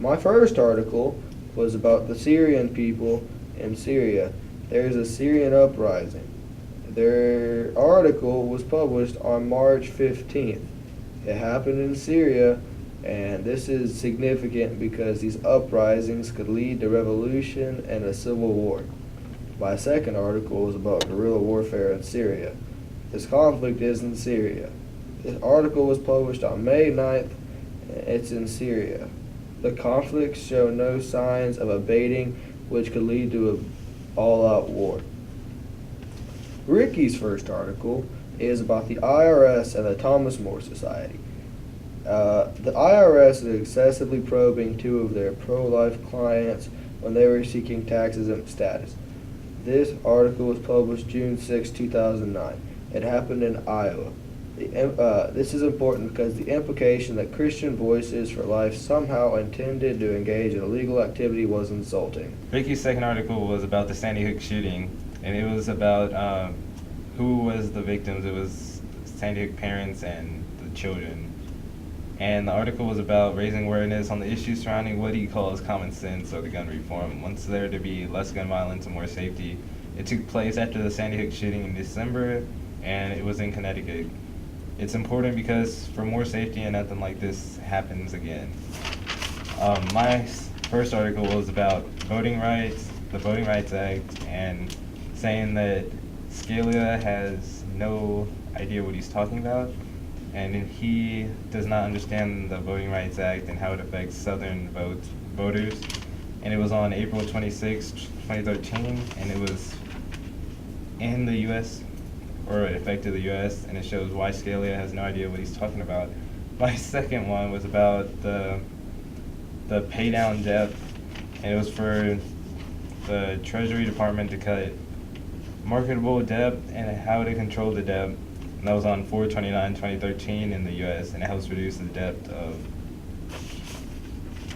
My first article was about the Syrian people in Syria. There's a Syrian uprising. Their article was published on March 15th. It happened in Syria, and this is significant because these uprisings could lead to revolution and a civil war. My second article was about guerrilla warfare in Syria. This conflict is in Syria. This article was published on May 9th. It's in Syria. The conflicts show no signs of abating, which could lead to an all-out war. Ricky's first article is about the IRS and the Thomas More Society. The IRS is excessively probing two of their pro-life clients when they were seeking tax-exempt status. This article was published June 6, 2009. It happened in Iowa. This is important because the implication that Christian Voices for Life somehow intended to engage in illegal activity was insulting. Ricky's second article was about the Sandy Hook shooting, and it was about who was the victims. It was Sandy Hook parents and the children. And the article was about raising awareness on the issues surrounding what he calls common sense or the gun reform. Wants there to be less gun violence and more safety. It took place after the Sandy Hook shooting in December, and it was in Connecticut. It's important because for more safety and nothing like this happens again. My first article was about voting rights, the Voting Rights Act, and saying that Scalia has no idea what he's talking about, and he does not understand the Voting Rights Act and how it affects Southern voters. And it was on April 26, 2013, and it was in the U.S., or it affected the U.S., and it shows why Scalia has no idea what he's talking about. My second one was about the pay down debt, and it was for the Treasury Department to cut marketable debt and how to control the debt. And that was on 4/29/2013 in the U.S., and it helps reduce the debt of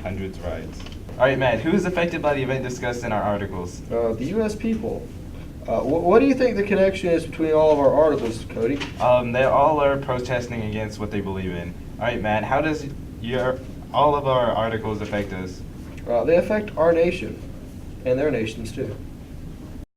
hundreds of rights. All right, Matt, who is affected by the event discussed in our articles? The U.S. people. What do you think the connection is between all of our articles, Cody? They all are protesting against what they believe in. All right, Matt, how does all of our articles affect us? They affect our nation and their nations too.